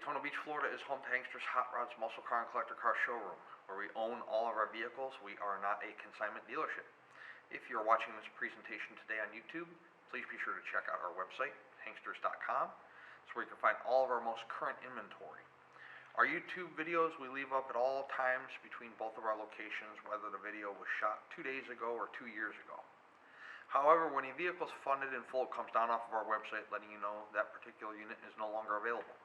Daytona Beach, Florida is home to Hankster's Hot Rods Muscle Car and Collector Car Showroom, where we own all of our vehicles. We are not a consignment dealership. If you're watching this presentation today on YouTube, please be sure to check out our website, hanksters.com. It's where you can find all of our most current inventory. Our YouTube videos we leave up at all times between both of our locations, whether the video was shot 2 days ago or 2 years ago. However, when a vehicle is funded in full, it comes down off of our website letting you know that particular unit is no longer available.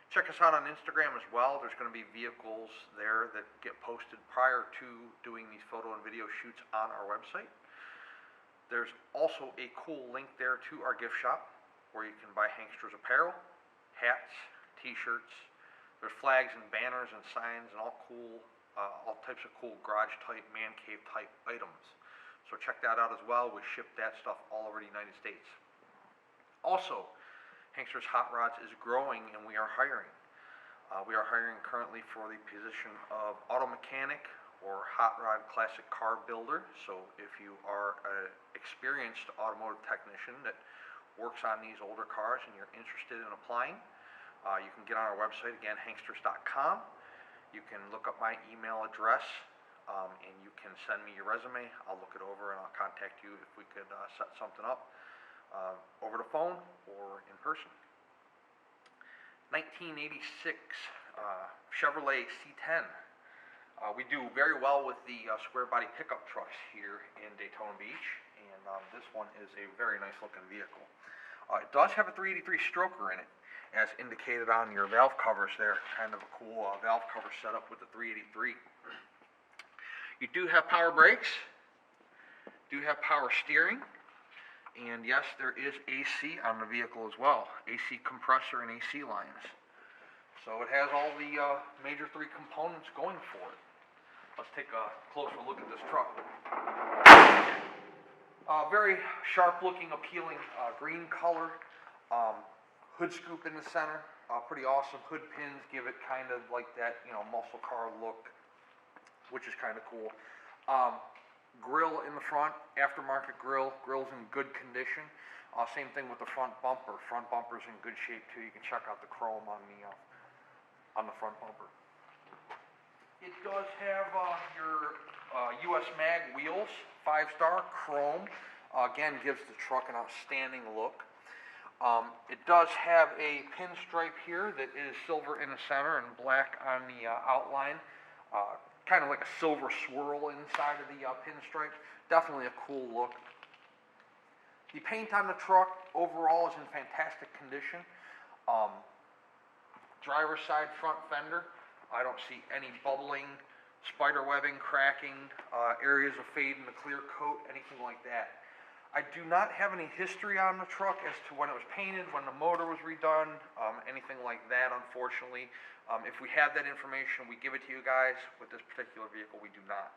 Check us out on Instagram as well. There's going to be vehicles there that get posted prior to doing these photo and video shoots on our website. There's also a cool link there to our gift shop where you can buy Hanksters apparel, hats, t-shirts. There's flags and banners and signs and all types of cool garage type, man cave type items. So check that out as well. We ship that stuff all over the United States. Also, Hankster's Hot Rods is growing and we are hiring. We are hiring currently for the position of auto mechanic or hot rod classic car builder. So if you are an experienced automotive technician that works on these older cars and you're interested in applying, you can get on our website, again, hanksters.com. You can look up my email address and you can send me your resume. I'll look it over and I'll contact you if we could set something up over the phone or in person. 1986 Chevrolet C10. We do very well with the square body pickup trucks here in Daytona Beach, and this one is a very nice looking vehicle. It does have a 383 stroker in it, as indicated on your valve covers there. Kind of a cool valve cover setup with the 383. You do have power brakes, do have power steering, and yes, there is AC on the vehicle as well. AC compressor and AC lines. So it has all the major three components going for it. Let's take a closer look at this truck. Very sharp looking, appealing green color. Hood scoop in the center. Pretty awesome. Hood pins give it kind of like that, muscle car look, which is kind of cool. Grill in the front, aftermarket grill. Grill's in good condition. Same thing with the front bumper. Front bumper's in good shape too. You can check out the chrome on the front bumper. It does have your US mag wheels, 5-star chrome. Again, gives the truck an outstanding look. It does have a pinstripe here that is silver in the center and black on the outline. Kind of like a silver swirl inside of the pinstripe. Definitely a cool look. The paint on the truck overall is in fantastic condition. Driver's side front fender, I don't see any bubbling, spider webbing, cracking, areas of fade in the clear coat, anything like that. I do not have any history on the truck as to when it was painted, when the motor was redone, anything like that, unfortunately. If we have that information, we give it to you guys. With this particular vehicle, we do not.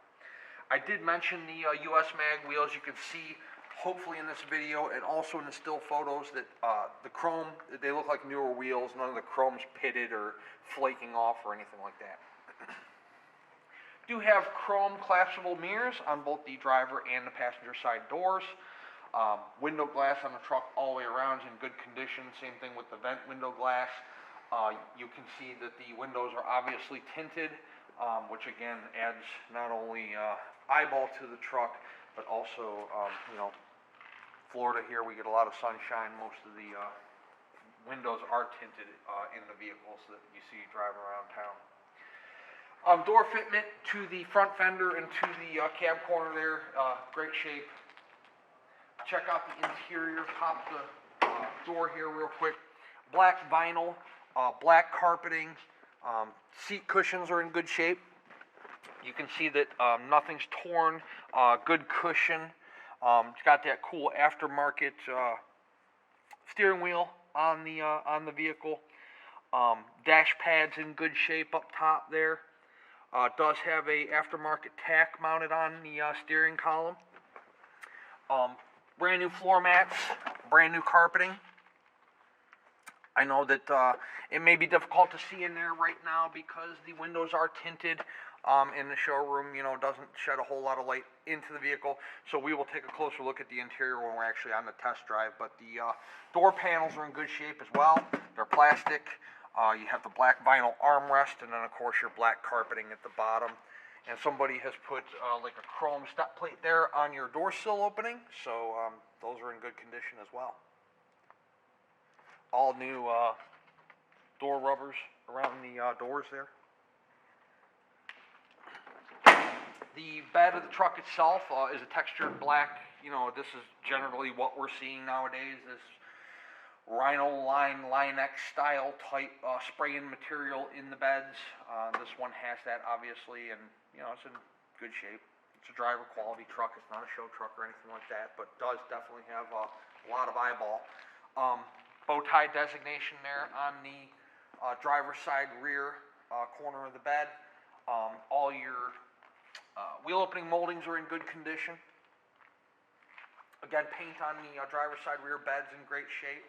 I did mention the US mag wheels. You can see, hopefully in this video, and also in the still photos, that the chrome, they look like newer wheels. None of the chrome's pitted or flaking off or anything like that. Do have chrome collapsible mirrors on both the driver and the passenger side doors. Window glass on the truck all the way around is in good condition. Same thing with the vent window glass. You can see that the windows are obviously tinted, which again adds not only eyeball to the truck, but also, Florida here, we get a lot of sunshine. Most of the windows are tinted in the vehicles that you see driving around town. Door fitment to the front fender and to the cab corner there, great shape. Check out the interior, pop the door here real quick. Black vinyl, black carpeting, seat cushions are in good shape. You can see that nothing's torn, good cushion. It's got that cool aftermarket steering wheel on the vehicle. Dash pad's in good shape up top there. Does have a aftermarket tack mounted on the steering column. Brand new floor mats, brand new carpeting. I know that it may be difficult to see in there right now because the windows are tinted and the showroom, doesn't shed a whole lot of light into the vehicle. So we will take a closer look at the interior when we're actually on the test drive. But the door panels are in good shape as well. They're plastic. You have the black vinyl armrest, and then of course your black carpeting at the bottom. And somebody has put like a chrome step plate there on your door sill opening, so those are in good condition as well. All new door rubbers around the doors there. The bed of the truck itself is a textured black. You know, this is generally what we're seeing nowadays, this Rhino line, Line-X style type spray-in material in the beds. This one has that obviously, and you know, it's in good shape. It's a driver quality truck, it's not a show truck or anything like that, but does definitely have a lot of eyeball. Bow tie designation there on the driver's side rear corner of the bed. All your wheel opening moldings are in good condition. Again, paint on the driver's side rear bed's in great shape.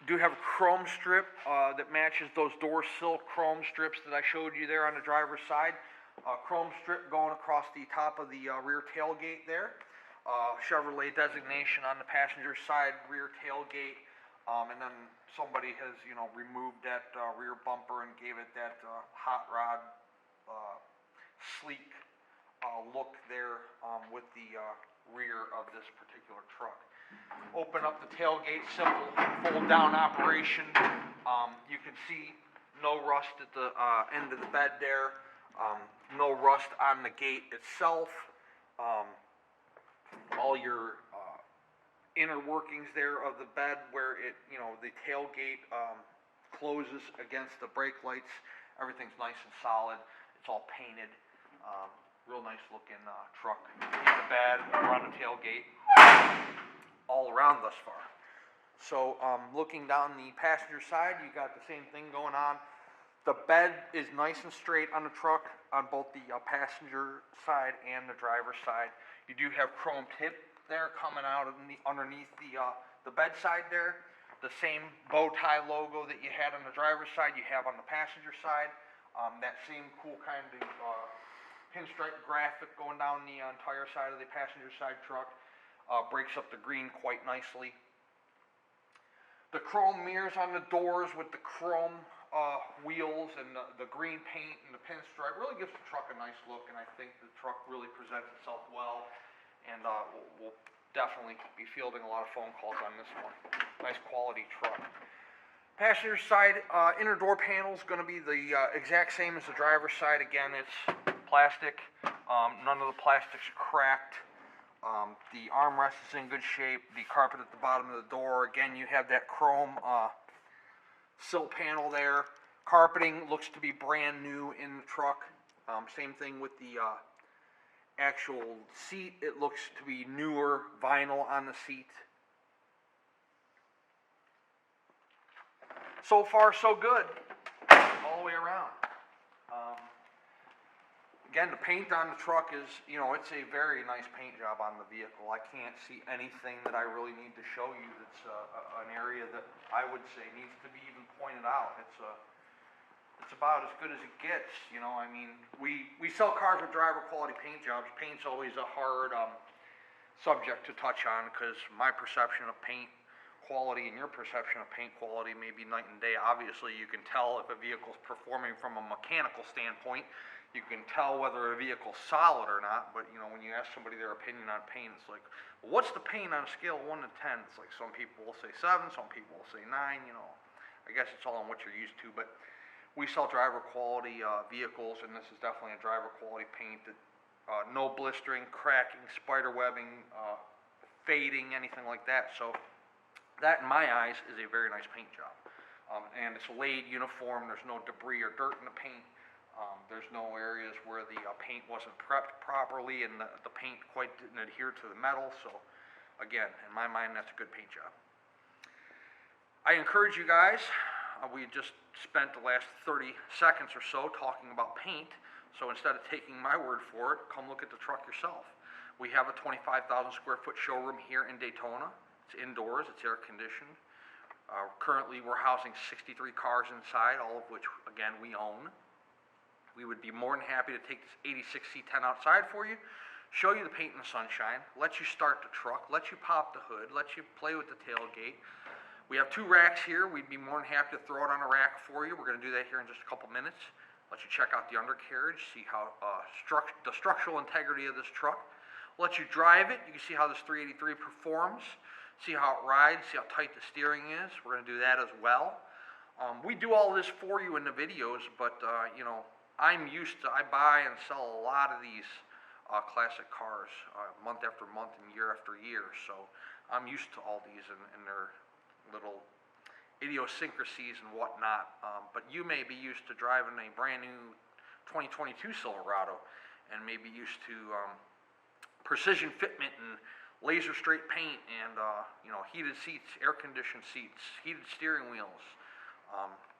Do have a chrome strip that matches those door sill chrome strips that I showed you there on the driver's side. Chrome strip going across the top of the rear tailgate there. Chevrolet designation on the passenger side rear tailgate. And then somebody has, you know, removed that rear bumper and gave it that hot rod sleek look there with the rear of this particular truck. Open up the tailgate, simple fold down operation. You can see no rust at the end of the bed there. No rust on the gate itself. All your inner workings there of the bed where it, you know, the tailgate closes against the brake lights. Everything's nice and solid. It's all painted. Real nice looking truck in the bed, around the tailgate, all around thus far. So looking down the passenger side, you got the same thing going on. The bed is nice and straight on the truck on both the passenger side and the driver's side. You do have chrome tip there coming out underneath the bed side there. The same bow tie logo that you had on the driver's side, you have on the passenger side. That same cool kind of pinstripe graphic going down the entire side of the passenger side truck. Breaks up the green quite nicely. The chrome mirrors on the doors with the chrome wheels and the green paint and the pinstripe really gives the truck a nice look, and I think the truck really presents itself well, and we'll definitely be fielding a lot of phone calls on this one. Nice quality truck. Passenger side inner door panel is going to be the exact same as the driver's side. Again, it's plastic. None of the plastic's cracked. The armrest is in good shape. The carpet at the bottom of the door, again, you have that chrome sill panel there. Carpeting looks to be brand new in the truck. Same thing with the actual seat. It looks to be newer vinyl on the seat. So far, so good, all the way around. Again, the paint on the truck is, you know, it's a very nice paint job on the vehicle. I can't see anything that I really need to show you that's an area that I would say needs to be even pointed out. It's about as good as it gets, you know. I mean, we sell cars with driver quality paint jobs. Paint's always a hard subject to touch on because my perception of paint quality and your perception of paint quality may be night and day. Obviously, you can tell if a vehicle's performing from a mechanical standpoint. You can tell whether a vehicle's solid or not, but you know, when you ask somebody their opinion on paint, it's like, well, what's the paint on a scale of 1 to 10? It's like some people will say 7, some people will say 9, you know. I guess it's all on what you're used to, but we sell driver quality vehicles, and this is definitely a driver quality paint that no blistering, cracking, spider webbing, fading, anything like that. So that, in my eyes, is a very nice paint job. And it's laid uniform. There's no debris or dirt in the paint. There's no areas where the paint wasn't prepped properly and the paint quite didn't adhere to the metal. So again, in my mind, that's a good paint job. I encourage you guys, we just spent the last 30 seconds or so talking about paint. So instead of taking my word for it, come look at the truck yourself. We have a 25,000 square foot showroom here in Daytona. It's indoors, it's air conditioned. Currently we're housing 63 cars inside, all of which, again, we own. We would be more than happy to take this 86 C10 outside for you, show you the paint in the sunshine, let you start the truck, let you pop the hood, let you play with the tailgate, We have 2 racks here. We'd be more than happy to throw it on a rack for you. We're going to do that here in just a couple minutes. Let you check out the undercarriage, see how the structural integrity of this truck. Let you drive it. You can see how this 383 performs, see how it rides, see how tight the steering is. We're going to do that as well. We do all this for you in the videos, but you know, I buy and sell a lot of these classic cars month after month and year after year, so I'm used to all these and their little idiosyncrasies and whatnot, but you may be used to driving a brand new 2022 Silverado and maybe used to precision fitment and laser straight paint and you know, heated seats, air conditioned seats, heated steering wheels,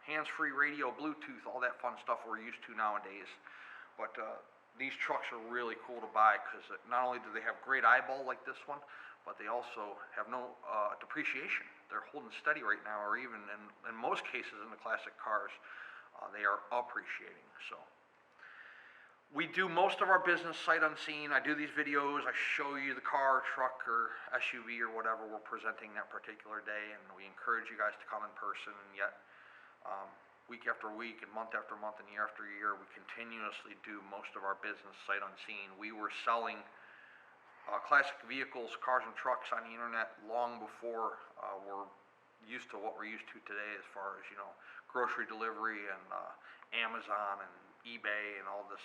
hands-free radio, Bluetooth, all that fun stuff we're used to nowadays. But these trucks are really cool to buy because not only do they have great eyeball like this one, but they also have no depreciation. They're holding steady right now, or even in most cases in the classic cars, they are appreciating. So we do most of our business sight unseen. I do these videos, I show you the car, truck, or SUV or whatever we're presenting that particular day, and we encourage you guys to come in person, and yet week after week and month after month and year after year, we continuously do most of our business sight unseen. We were selling classic vehicles, cars and trucks on the internet long before we're used to what we're used to today as far as, you know, grocery delivery and Amazon and eBay and all this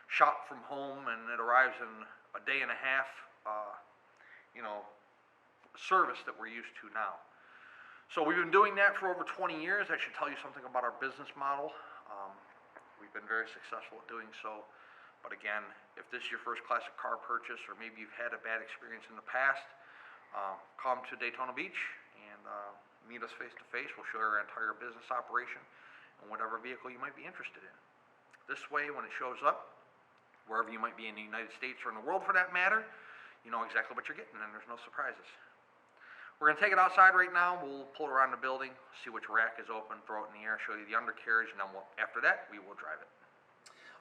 shop from home and it arrives in a day and a half, you know, service that we're used to now. So we've been doing that for over 20 years. That should tell you something about our business model. We've been very successful at doing so. But again, if this is your first classic car purchase, or maybe you've had a bad experience in the past, come to Daytona Beach and meet us face to face. We'll show you our entire business operation and whatever vehicle you might be interested in. This way, when it shows up, wherever you might be in the United States or in the world for that matter, you know exactly what you're getting and there's no surprises. We're going to take it outside right now. We'll pull it around the building, see which rack is open, throw it in the air, show you the undercarriage, and then after that, we will drive it.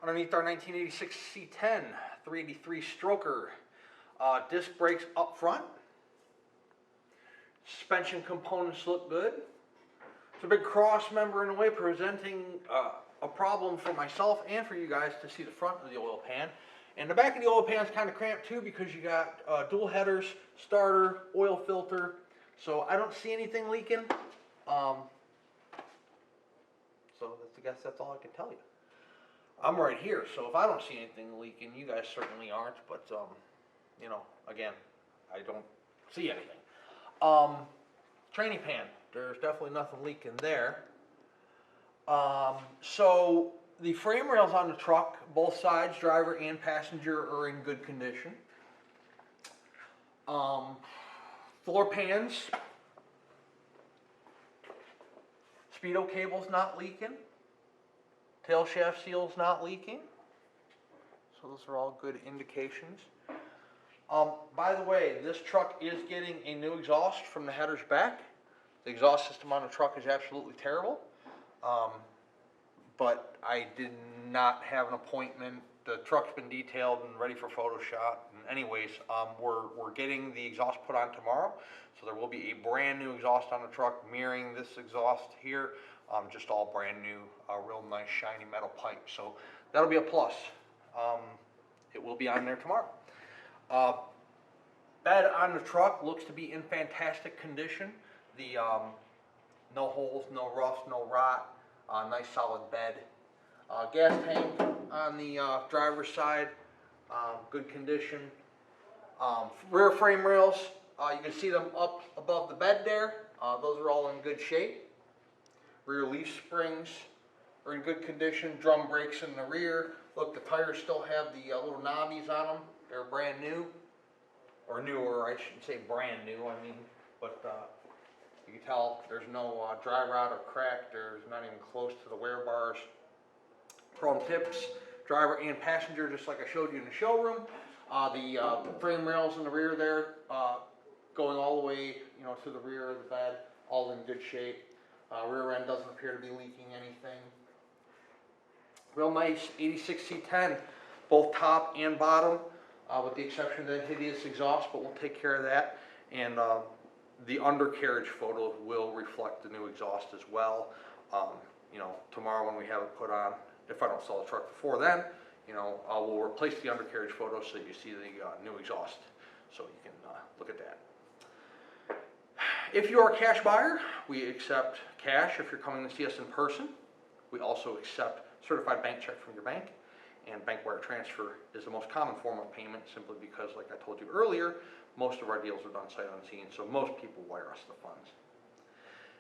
Underneath our 1986 C10, 383 stroker, disc brakes up front. Suspension components look good. It's a big cross member in a way, presenting a problem for myself and for you guys to see the front of the oil pan. And the back of the oil pan is kind of cramped too because you got dual headers, starter, oil filter. So I don't see anything leaking. So I guess that's all I can tell you. I'm right here, so if I don't see anything leaking, you guys certainly aren't, but, you know, again, I don't see anything. Tranny pan, there's definitely nothing leaking there. So the frame rails on the truck, both sides, driver and passenger, are in good condition. Floor pans, speedo cable's not leaking. Tail shaft seal's not leaking. So those are all good indications. By the way, this truck is getting a new exhaust from the headers back. The exhaust system on the truck is absolutely terrible. But I did not have an appointment. The truck's been detailed and ready for Photoshop. And anyways, we're getting the exhaust put on tomorrow. So there will be a brand new exhaust on the truck mirroring this exhaust here. Just all brand new, real nice shiny metal pipe. So that'll be a plus. It will be on there tomorrow. Bed on the truck looks to be in fantastic condition. The no holes, no rust, no rot. Nice solid bed. Gas tank on the driver's side, good condition. Rear frame rails, you can see them up above the bed there. Those are all in good shape. Rear leaf springs are in good condition. Drum brakes in the rear. Look, the tires still have the little knobbies on them. They're brand new, or newer. I shouldn't say brand new. I mean, but you can tell there's no dry rot or crack. There's not even close to the wear bars. Chrome tips, driver and passenger, just like I showed you in the showroom. The frame rails in the rear there, going all the way, you know, to the rear of the bed, all in good shape. Rear end doesn't appear to be leaking anything. Real nice 86 C10, both top and bottom, with the exception of that hideous exhaust, but we'll take care of that. And The undercarriage photos will reflect the new exhaust as well. You know, tomorrow when we have it put on, if I don't sell the truck before then, you know, we'll replace the undercarriage photos so that you see the new exhaust, so you can look at that. If you are a cash buyer, we accept cash if you're coming to see us in person. We also accept certified bank check from your bank, and bank wire transfer is the most common form of payment, simply because, like I told you earlier, most of our deals are done sight unseen, so most people wire us the funds.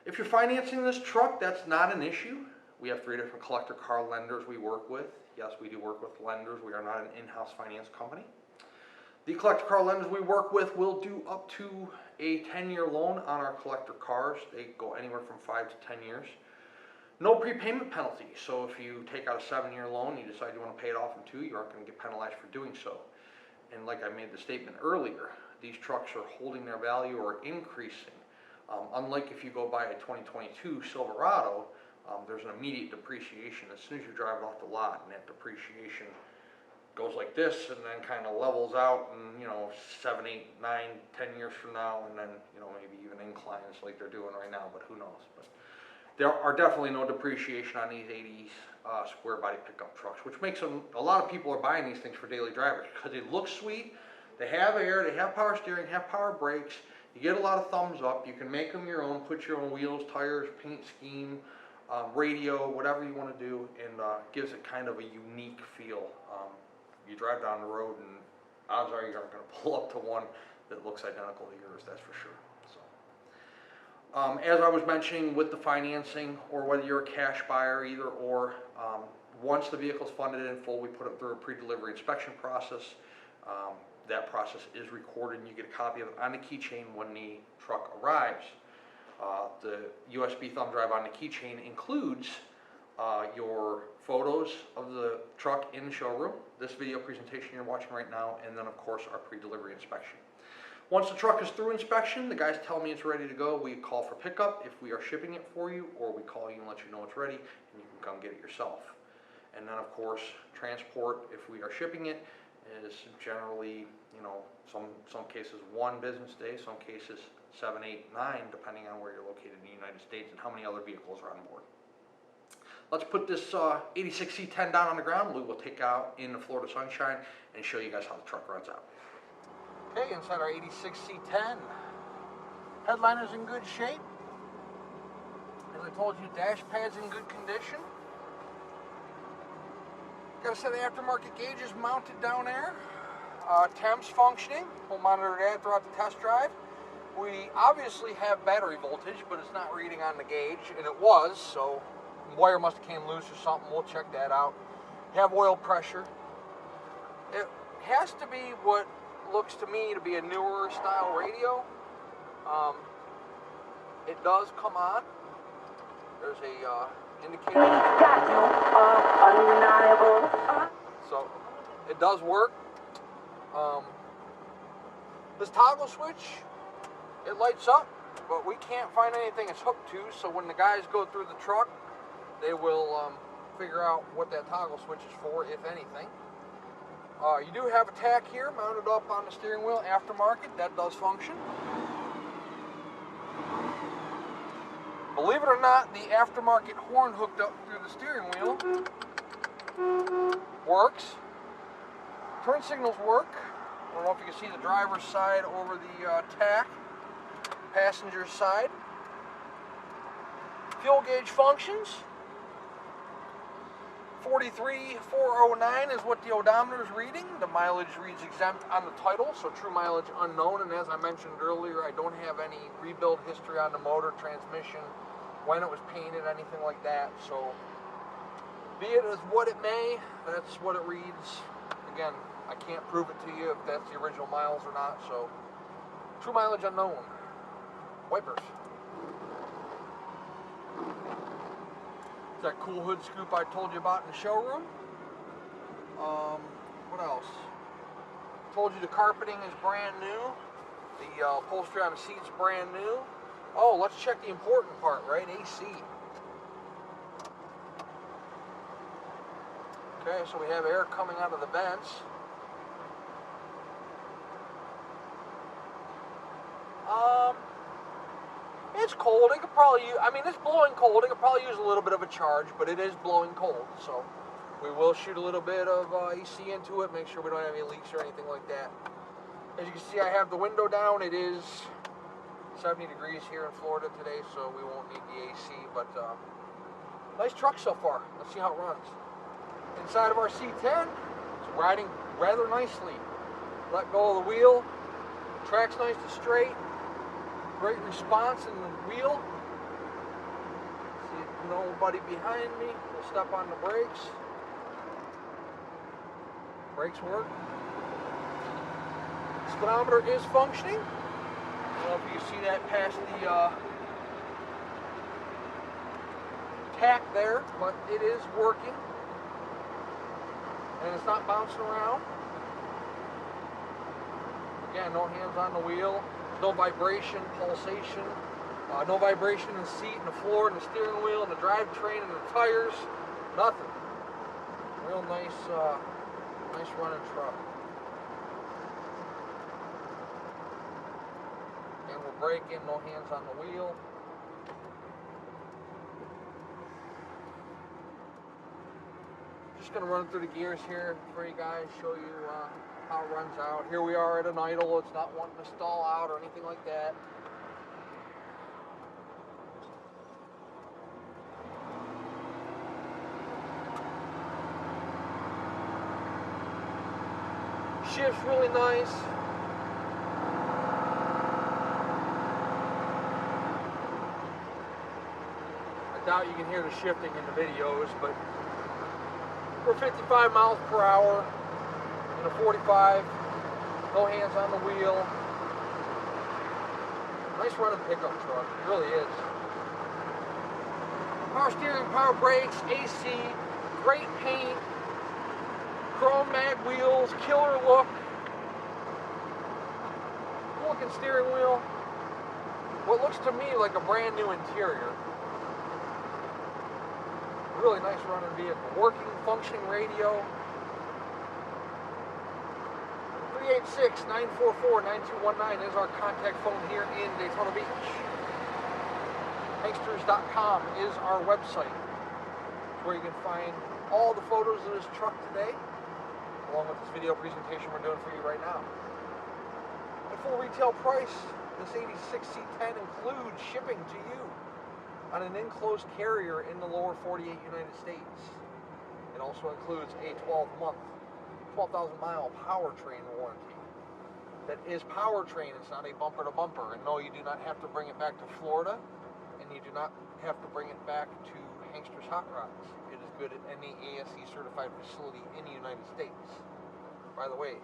If you're financing this truck, that's not an issue. We have 3 different collector car lenders we work with. Yes, we do work with lenders. We are not an in-house finance company. The collector car lenders we work with will do up to a 10-year loan on our collector cars. They go anywhere from 5 to 10 years. No prepayment penalty. So if you take out a 7-year loan, you decide you want to pay it off in 2, you aren't going to get penalized for doing so. And like I made the statement earlier, these trucks are holding their value or increasing. Unlike if you go buy a 2022 Silverado, there's an immediate depreciation as soon as you drive it off the lot, and that depreciation goes like this and then kind of levels out, and, you know, 7, 8, 9, 10 years from now, and then, you know, maybe even inclines like they're doing right now, but who knows. But there are definitely no depreciation on these 80s square body pickup trucks, which makes them, a lot of people are buying these things for daily drivers because they look sweet, they have air, they have power steering, have power brakes, you get a lot of thumbs up, you can make them your own, put your own wheels, tires, paint scheme, radio, whatever you want to do, and gives it kind of a unique feel. You drive down the road and odds are you aren't going to pull up to one that looks identical to yours, that's for sure. So, as I was mentioning with the financing, or whether you're a cash buyer, either or, once the vehicle's funded in full, we put it through a pre-delivery inspection process. That process is recorded, and you get a copy of it on the keychain when the truck arrives. The USB thumb drive on the keychain includes your photos of the truck in the showroom, this video presentation you're watching right now, and then of course our pre-delivery inspection. Once the truck is through inspection, the guys tell me it's ready to go. We call for pickup if we are shipping it for you, or we call you and let you know it's ready and you can come get it yourself. And then of course transport, if we are shipping it, is generally, you know, some cases 1 business day, some cases 7, 8, 9, depending on where you're located in the United States and how many other vehicles are on board. Let's put this 86 C10 down on the ground. We will take out in the Florida sunshine and show you guys how the truck runs out. Okay, inside our 86 C10, headliner's in good shape. As I told you, dash pad's in good condition. Got a set of aftermarket gauges mounted down there. Temps functioning. We'll monitor that throughout the test drive. We obviously have battery voltage, but it's not reading on the gauge, and it was, so the wire must have came loose or something. We'll check that out. Have oil pressure. It has to be what looks to me to be a newer style radio. It does come on. There's a indicator. So it does work. This toggle switch, it lights up, but we can't find anything it's hooked to, so when the guys go through the truck, they will figure out what that toggle switch is for, if anything. You do have a tack here mounted up on the steering wheel, aftermarket. That does function. Believe it or not, the aftermarket horn hooked up through the steering wheel works. Turn signals work. I don't know if you can see the driver's side over the tack. Passenger side. Fuel gauge functions. 43,409 is what the odometer is reading. The mileage reads exempt on the title, so true mileage unknown. And as I mentioned earlier, I don't have any rebuild history on the motor, transmission, when it was painted, anything like that. So be it as what it may, that's what it reads. Again, I can't prove it to you if that's the original miles or not, so true mileage unknown. Wipers. That cool hood scoop I told you about in the showroom. What else? Told you the carpeting is brand new. The upholstery on the seat's brand new. Oh, let's check the important part, right? AC. Okay, so we have air coming out of the vents. it's cold. It could probably use, I mean, it's blowing cold. It could probably use a little bit of a charge, but it is blowing cold. So we will shoot a little bit of AC into it, make sure we don't have any leaks or anything like that. As you can see, I have the window down. It is 70 degrees here in Florida today, so we won't need the AC, but nice truck so far. Let's see how it runs. Inside of our C10, it's riding rather nicely. Let go of the wheel, track's nice and straight, great response in the wheel. See nobody behind me. We'll step on the brakes. Brakes work. Speedometer is functioning. I don't know if you can see that past the tack there, but it is working. And it's not bouncing around. Again, no hands on the wheel. No vibration, pulsation. No vibration in the seat, and the floor, and the steering wheel, and the drivetrain, and the tires. Nothing. Real nice, nice running truck. And we're braking, no hands on the wheel. Just going to run through the gears here for you guys, show you how it runs out. Here we are at an idle. It's not wanting to stall out or anything like that. Shifts really nice. I doubt you can hear the shifting in the videos, but we're 55 miles per hour in a 45, no hands on the wheel. Nice running pickup truck, it really is. Power steering, power brakes, AC, great paint, chrome mag wheels, killer look. Cool looking steering wheel. What looks to me like a brand new interior. Really nice running vehicle. Working, functioning radio. 386-944-9219 is our contact phone here in Daytona Beach. Hanksters.com is our website, where you can find all the photos of this truck today, along with this video presentation we're doing for you right now. The full retail price, this 86 C10 includes shipping to you on an enclosed carrier in the lower 48 United States. It also includes a 12-month, 12,000-mile powertrain warranty. That is powertrain, it's not a bumper-to-bumper. And no, you do not have to bring it back to Florida, and you do not have to bring it back to Hanksters Hot Rods. It is good at any ASE certified facility in the United States. By the way,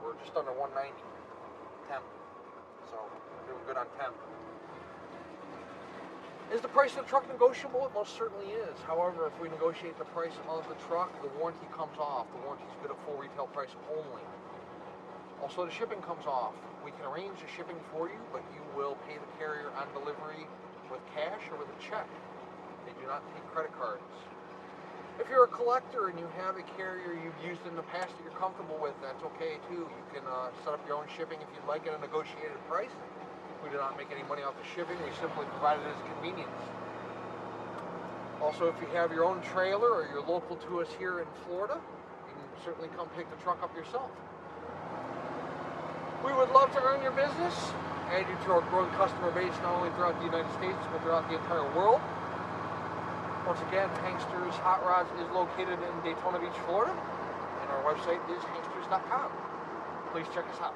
we're just under 190 temp, so we're doing good on temp. Is the price of the truck negotiable? It most certainly is. However, if we negotiate the price of the truck, the warranty comes off. The warranty is good at full retail price only. Also, the shipping comes off. We can arrange the shipping for you, but you will pay the carrier on delivery with cash or with a check. They do not take credit cards. If you're a collector and you have a carrier you've used in the past that you're comfortable with, that's okay too. You can set up your own shipping if you'd like at a negotiated price. We do not make any money off the shipping. We simply provide it as a convenience. Also, if you have your own trailer or you're local to us here in Florida, you can certainly come pick the truck up yourself. We would love to earn your business, add you to our growing customer base not only throughout the United States, but throughout the entire world. Once again, Hanksters Hot Rods is located in Daytona Beach, Florida, and our website is hanksters.com. Please check us out.